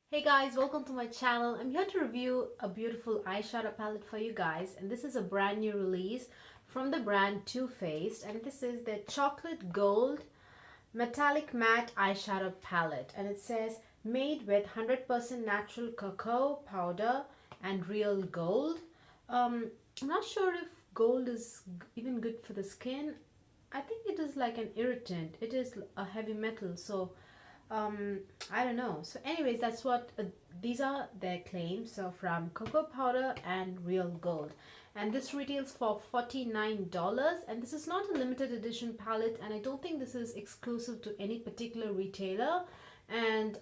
Hey guys, welcome to my channel. I'm here to review a beautiful eyeshadow palette for you guys, and this is a brand new release from the brand Too Faced, and this is the chocolate gold metallic matte eyeshadow palette, and it says made with 100% natural cacao powder and real gold. I'm not sure if gold is even good for the skin. I think it is like an irritant. It is a heavy metal, so I don't know. So anyways, that's what these are their claims. So from cocoa powder and real gold, and this retails for $49, and this is not a limited edition palette, and I don't think this is exclusive to any particular retailer. And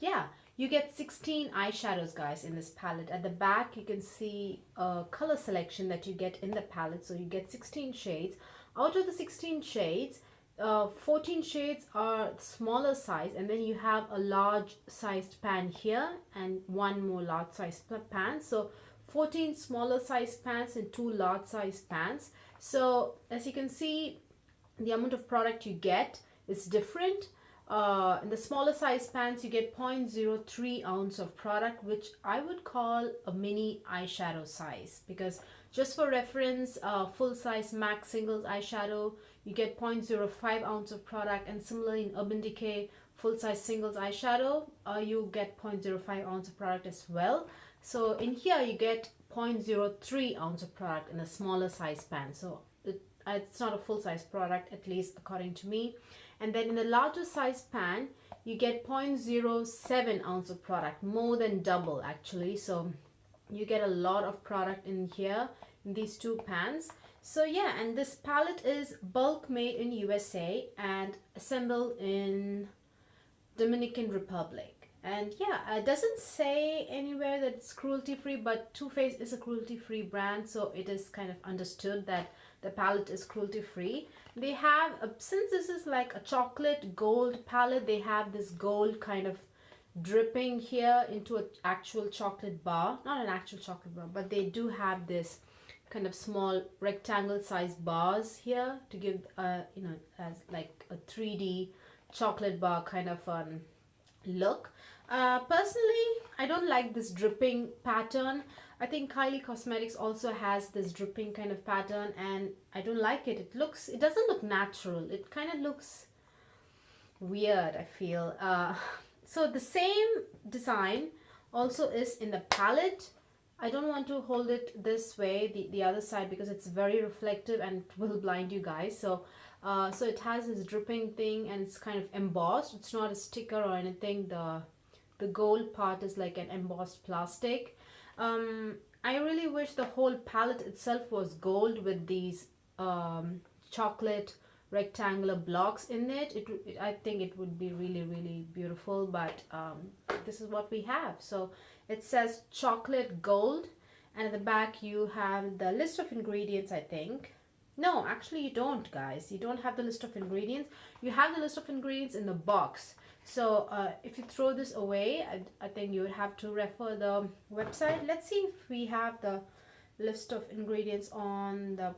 yeah, you get 16 eyeshadows guys in this palette. At the back you can see a color selection that you get in the palette, so you get 16 shades. Out of the 16 shades, 14 shades are smaller size, and then you have a large sized pan here and one more large sized pan. So 14 smaller sized pans and 2 large sized pans. So as you can see, the amount of product you get is different. In the smaller size pans you get 0.03 ounce of product, which I would call a mini eyeshadow size, because just for reference, full size MAC singles eyeshadow you get 0.05 ounce of product, and similarly in Urban Decay full size singles eyeshadow you get 0.05 ounce of product as well. So in here you get 0.03 ounce of product in a smaller size pan, so it's not a full size product, at least according to me. And then in the larger size pan you get 0.07 ounce of product, more than double actually. So you get a lot of product in here in these two pans. So yeah, and this palette is bulk made in USA and assembled in Dominican Republic. And yeah, it doesn't say anywhere that it's cruelty free, but Too Faced is a cruelty free brand, so it is kind of understood that the palette is cruelty free. They have since this is like a chocolate gold palette, they have this gold kind of dripping here into an actual chocolate bar. Not an actual chocolate bar, but they do have this kind of small rectangle sized bars here to give you know, as like a 3D chocolate bar kind of look. Personally, I don't like this dripping pattern. I think Kylie Cosmetics also has this dripping kind of pattern, and I don't like it. It doesn't look natural. It kind of looks weird, I feel. So the same design also is in the palette. I don't want to hold it this way, the other side, because it's very reflective and it will blind you guys. So so it has this dripping thing, and it's kind of embossed. It's not a sticker or anything. The gold part is like an embossed plastic. I really wish the whole palette itself was gold with these chocolate rectangular blocks in it. I think it would be really beautiful, but this is what we have. So it says chocolate gold, and at the back you have the list of ingredients. I think no, actually you don't, guys. You don't have the list of ingredients. You have the list of ingredients in the box. So if you throw this away, I think you would have to refer the website. Let's see if we have the list of ingredients on the...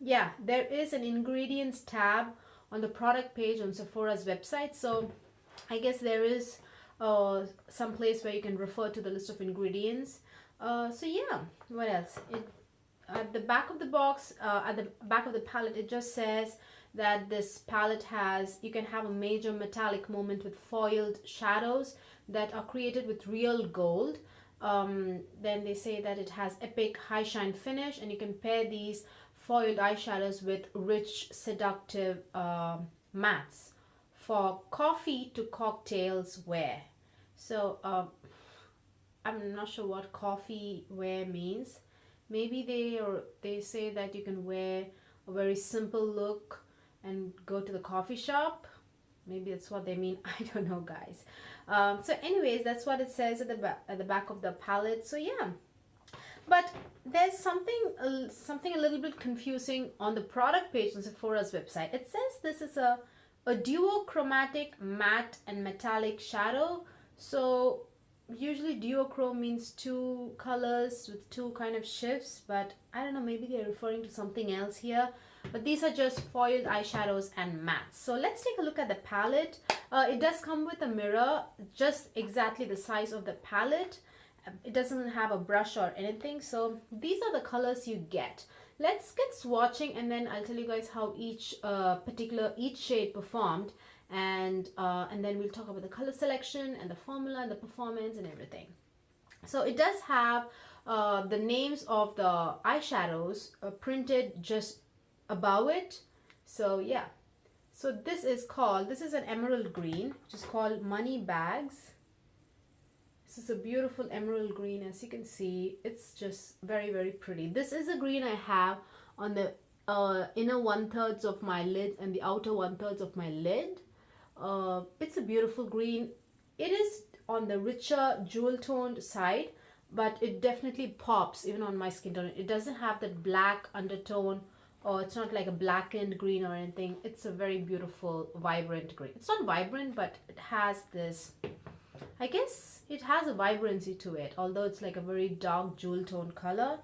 Yeah, there is an ingredients tab on the product page on Sephora's website. So I guess there is some place where you can refer to the list of ingredients. So yeah, what else? At the back of the box, at the back of the palette, it just says that this palette has, you can have a major metallic moment with foiled shadows that are created with real gold. Then they say that it has epic high shine finish, and you can pair these foiled eyeshadows with rich seductive mattes for coffee to cocktails wear. So I'm not sure what coffee wear means. Maybe they say that you can wear a very simple look and go to the coffee shop. Maybe that's what they mean. I don't know, guys. So anyways, that's what it says at the back of the palette. So yeah, but there's something a little bit confusing on the product page on Sephora's website. It says this is a duochromatic matte and metallic shadow. So usually duochrome means two colors with two kind of shifts, but I don't know, maybe they're referring to something else here. But these are just foiled eyeshadows and mattes. So let's take a look at the palette. It does come with a mirror, just exactly the size of the palette. It doesn't have a brush or anything. So these are the colors you get. Let's get swatching, and then I'll tell you guys how each each shade performed, and then we'll talk about the color selection and the formula and the performance and everything. So it does have the names of the eyeshadows printed just above it. So yeah, so this is an emerald green, which is called Money Bags. This is a beautiful emerald green. As you can see, it's just very, very pretty. This is a green I have on the inner 1/3 of my lid and the outer 1/3 of my lid. It's a beautiful green. It is on the richer jewel toned side, but it definitely pops even on my skin tone. It doesn't have that black undertone, or it's not like a blackened green or anything. It's a very beautiful, vibrant green. It's not vibrant, but it has this, I guess it has a vibrancy to it, although it's like a very dark jewel tone color.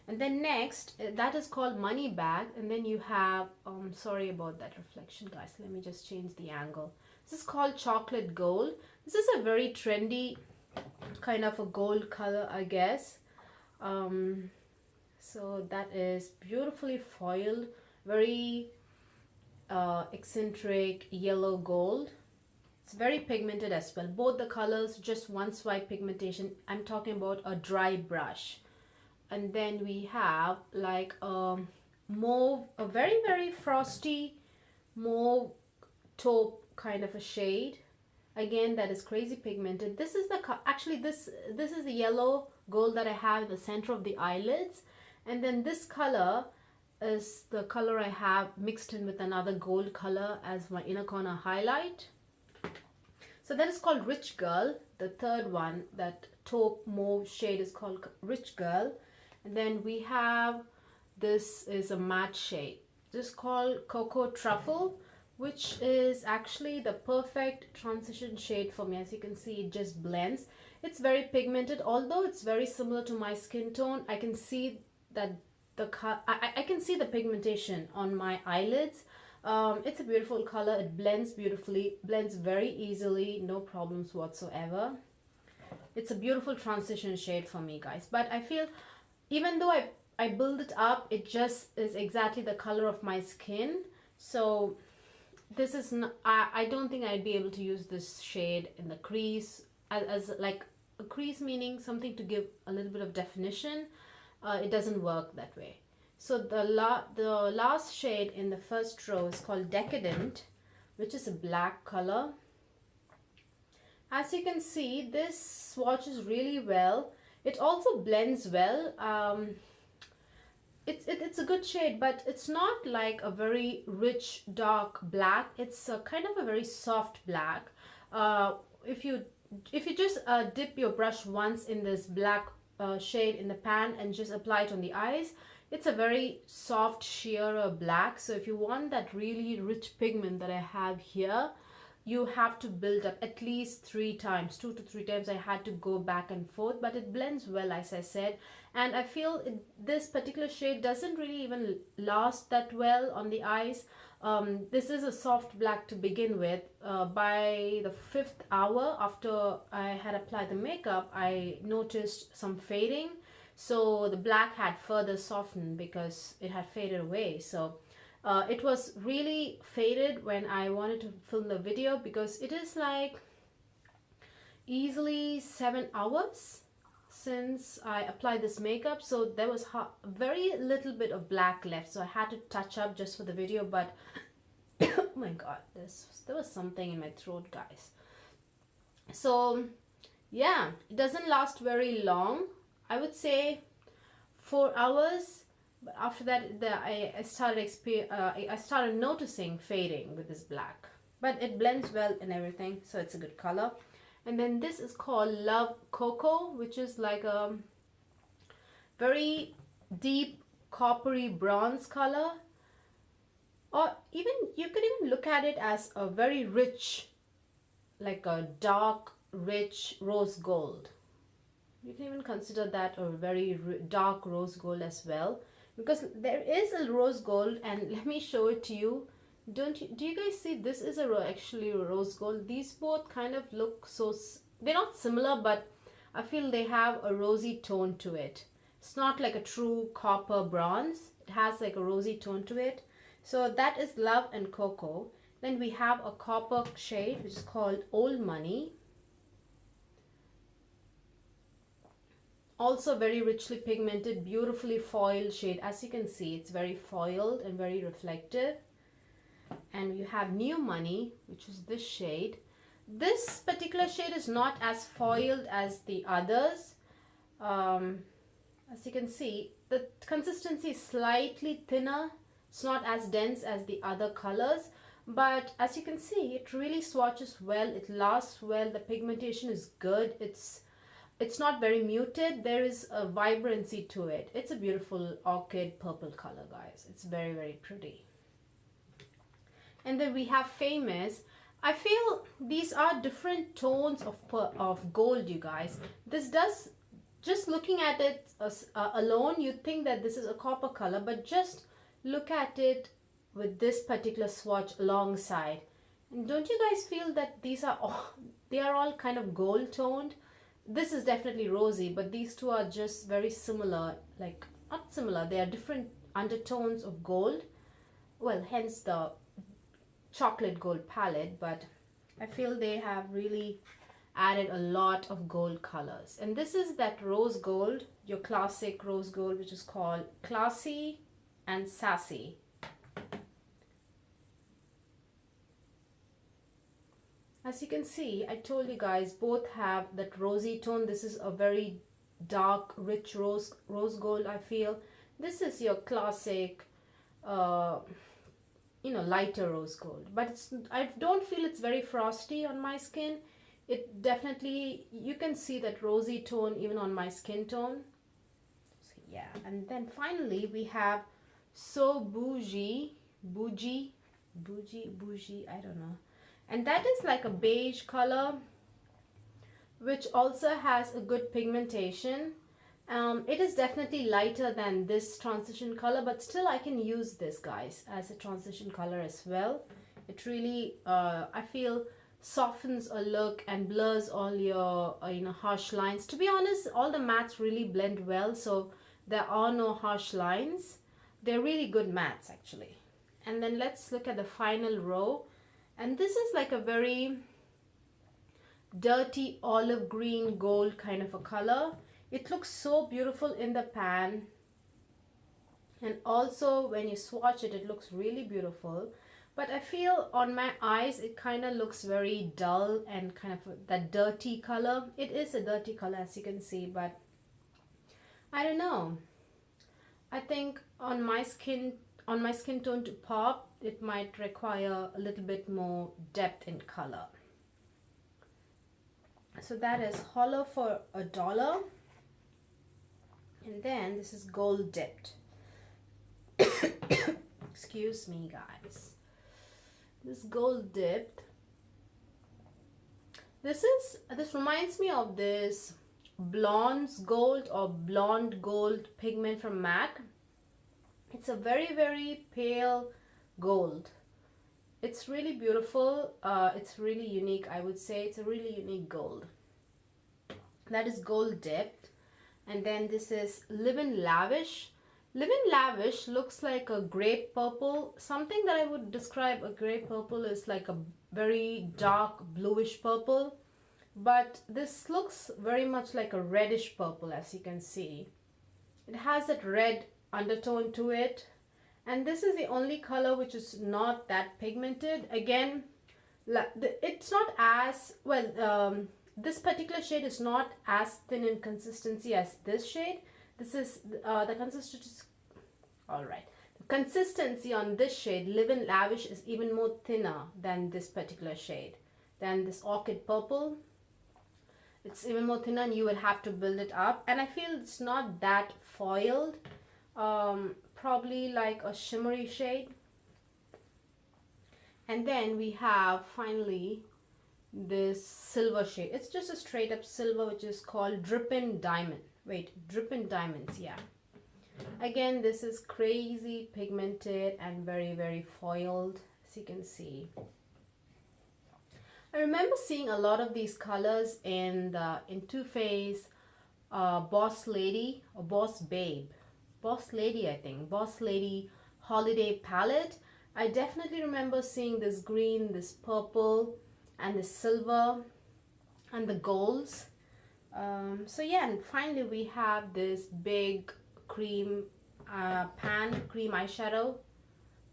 And then next, that is called Money Bag. And then you have, sorry about that reflection, guys. Let me just change the angle. This is called Chocolate Gold. This is a very trendy kind of a gold color, I guess. So that is beautifully foiled, very eccentric yellow gold. It's very pigmented as well. Both the colors, just one swipe pigmentation. I'm talking about a dry brush. And then we have like a mauve, a very, very frosty mauve taupe kind of a shade. Again, that is crazy pigmented. This is the actually this is the yellow gold that I have in the center of the eyelids. And then this color is the color I have mixed in with another gold color as my inner corner highlight. So that is called Rich Girl. The third one, that taupe mauve shade, is called Rich Girl. And then we have, this is a matte shade. This is called Cocoa Truffle, which is actually the perfect transition shade for me. As you can see, it just blends. It's very pigmented. Although it's very similar to my skin tone, I can see that I can see the pigmentation on my eyelids. It's a beautiful color. It blends beautifully, blends very easily, no problems whatsoever. It's a beautiful transition shade for me, guys. But I feel, even though I build it up, it just is exactly the color of my skin. So this is not, I don't think I'd be able to use this shade in the crease as like a crease, meaning something to give a little bit of definition. It doesn't work that way. So the last shade in the first row is called Decadent, which is a black color. As you can see, this swatches really well. It also blends well. It's a good shade, but it's not like a very rich dark black. It's a kind of a very soft black. If you just dip your brush once in this black shade in the pan and just apply it on the eyes, it's a very soft sheerer black. So if you want that really rich pigment that I have here, you have to build up at least 3 times, 2 to 3 times. I had to go back and forth, but it blends well, as I said. And I feel this particular shade doesn't really even last that well on the eyes. This is a soft black to begin with. By the 5th hour after I had applied the makeup, I noticed some fading. So the black had further softened because it had faded away. So it was really faded when I wanted to film the video, because it is like easily 7 hours since I applied this makeup. So there was very little bit of black left. So I had to touch up just for the video. But oh my god, there was something in my throat, guys. So yeah, it doesn't last very long. I would say 4 hours, but after that I started noticing fading with this black. But it blends well and everything, so it's a good color. And then this is called Love Cocoa, which is like a very deep coppery bronze color. Or even, you could even look at it as a very rich, like a dark, rich rose gold. You can even consider that a very dark rose gold as well, because there is a rose gold, and let me show it to you. Do you guys see this is actually rose gold? These both kind of look so, they're not similar, but I feel they have a rosy tone to it. It's not like a true copper bronze. It has like a rosy tone to it. So that is Love and Cocoa. Then we have a copper shade which is called Old Money. Also very richly pigmented, beautifully foiled shade. As you can see, it's very foiled and very reflective. And you have New Money, which is this shade. This particular shade is not as foiled as the others. As you can see, the consistency is slightly thinner. It's not as dense as the other colors, but as you can see, it really swatches well. It lasts well. The pigmentation is good. It's not very muted. There is a vibrancy to it. It's a beautiful orchid purple color, guys. It's very, very pretty. And then we have Famous. I feel these are different tones of gold, you guys. This does, just looking at it alone, you'd think that this is a copper color, but just look at it with this particular swatch alongside. And don't you guys feel that these are they are all kind of gold toned? This is definitely rosy, but these two are just very similar, like not similar, they are different undertones of gold. Well, hence the chocolate gold palette, but I feel they have really added a lot of gold colors. And this is that rose gold, your classic rose gold, which is called Classy and Sassy. As you can see, I told you guys, both have that rosy tone. This is a very dark, rich rose gold, I feel. This is your classic lighter rose gold, but I don't feel it's very frosty on my skin. It definitely, you can see that rosy tone even on my skin tone. So yeah, and then finally we have So Bougie, I don't know, and that is like a beige color, which also has a good pigmentation. It is definitely lighter than this transition color, but still I can use this, guys, as a transition color as well. It really, I feel, softens a look and blurs all your, harsh lines. To be honest, all the mattes really blend well, so there are no harsh lines. They're really good mattes, actually. And then let's look at the final row. And this is like a very dirty olive green gold kind of a color. It looks so beautiful in the pan, and also when you swatch it, it looks really beautiful. But I feel on my eyes it kind of looks very dull and kind of that dirty color. It is a dirty color, as you can see, but I don't know. I think on my skin tone to pop, it might require a little bit more depth in color. So that is Hollow for $1. And then this is Gold Dipped. Excuse me, guys. This Gold Dipped. This reminds me of this Blonde's Gold or Blonde Gold pigment from MAC. It's a very, very pale gold. It's really beautiful. It's really unique, I would say. It's a really unique gold. That is Gold Dipped. And then this is Live in Lavish. Live in Lavish looks like a grape purple. Something that I would describe a grape purple is like a very dark bluish purple. But this looks very much like a reddish purple, as you can see. It has that red undertone to it. And this is the only color which is not that pigmented. Again, it's not as, well, this particular shade is not as thin in consistency as this shade. This is the consistency. All right, the consistency on this shade, Live in Lavish, is even more thinner than this particular shade, than this Orchid Purple. It's even more thinner, and you would have to build it up. And I feel it's not that foiled. Probably like a shimmery shade. And then we have finally this silver shade. It's just a straight up silver, which is called Drippin' Diamond. Wait, Drippin' Diamonds, yeah. Again, this is crazy pigmented and very, very foiled. As you can see. I remember seeing a lot of these colors in Too Faced Boss Lady or Boss Babe. Boss Lady, I think. Boss Lady Holiday Palette. I definitely remember seeing this green, this purple, and the silver, and the golds. So yeah, and finally we have this big cream pan cream eyeshadow,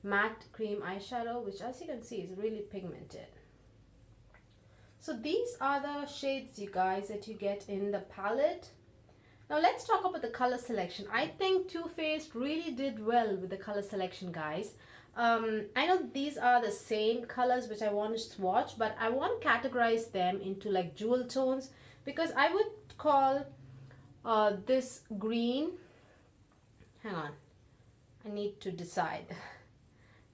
matte cream eyeshadow, which as you can see is really pigmented. So these are the shades, you guys, that you get in the palette. Now let's talk about the color selection. I think Too Faced really did well with the color selection, guys. I know these are the same colors which I want to swatch, but I want to categorize them into like jewel tones, because I would call this green, hang on, I need to decide.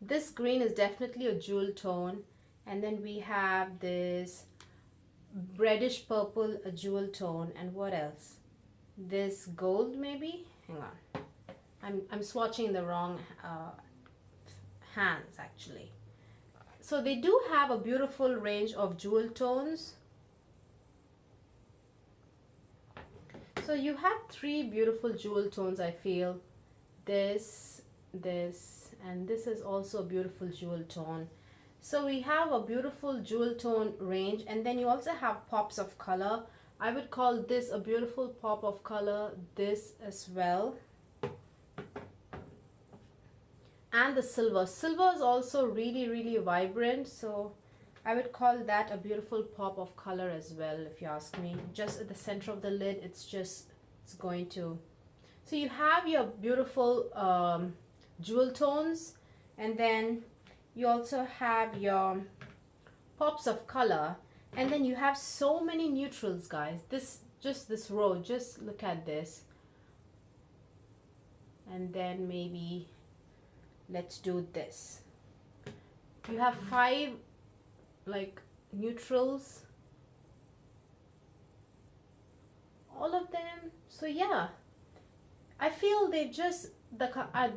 This green is definitely a jewel tone, and then we have this reddish purple, a jewel tone, and what else? This gold maybe? Hang on, I'm swatching in the wrong hands actually. So they do have a beautiful range of jewel tones. So you have three beautiful jewel tones, I feel. This, and this is also a beautiful jewel tone. So we have a beautiful jewel tone range, and then you also have pops of color. I would call this a beautiful pop of color, this as well. And the silver. Silver is also really, really vibrant, so I would call that a beautiful pop of color as well, if you ask me. Just at the center of the lid, it's going to... So you have your beautiful jewel tones, and then you also have your pops of color, and then you have so many neutrals, guys. This row, just look at this. And then maybe let's do this. You have 5 like neutrals, all of them. So yeah, I feel they just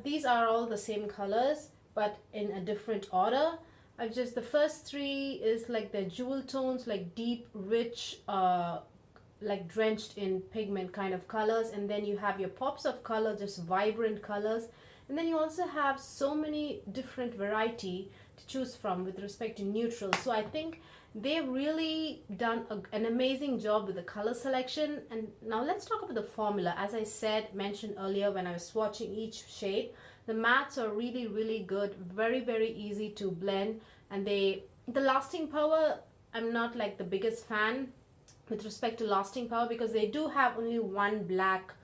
these are all the same colors but in a different order. The first 3 is like the jewel tones, like deep, rich, like drenched in pigment kind of colors, and then you have your pops of color, just vibrant colors, and then you also have so many different variety to choose from with respect to neutrals. So I think they've really done an amazing job with the color selection. And now let's talk about the formula. As I mentioned earlier when I was swatching each shade, the mattes are really, really good, very, very easy to blend, and the lasting power, I'm not like the biggest fan with respect to lasting power, because they do have only one black,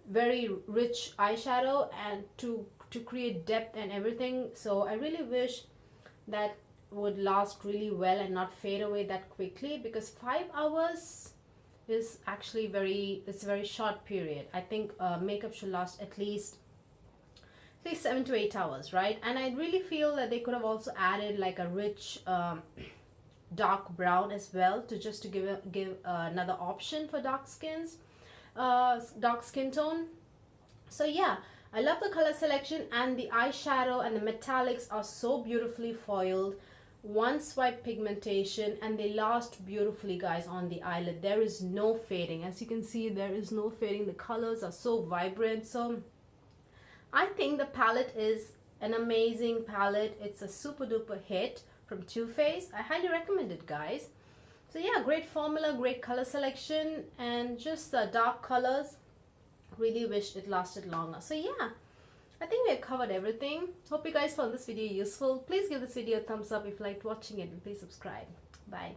very rich eyeshadow, and to create depth and everything. So I really wish that would last really well and not fade away that quickly, because 5 hours is actually a very short period. I think makeup should last at least 7 to 8 hours, right? And I really feel that they could have also added like a rich dark brown as well, to give another option for dark skin tone. So yeah, I love the color selection, and the eyeshadow and the metallics are so beautifully foiled. One swipe pigmentation, and they last beautifully, guys, on the eyelid. There is no fading. As you can see, there is no fading. The colors are so vibrant. So I think the palette is an amazing palette. It's a super duper hit from Too Faced. I highly recommend it, guys. So yeah, great formula, great color selection, and just the dark colors. Really wish it lasted longer. So yeah, I think we have covered everything. Hope you guys found this video useful. Please give this video a thumbs up if you liked watching it, and please subscribe. Bye.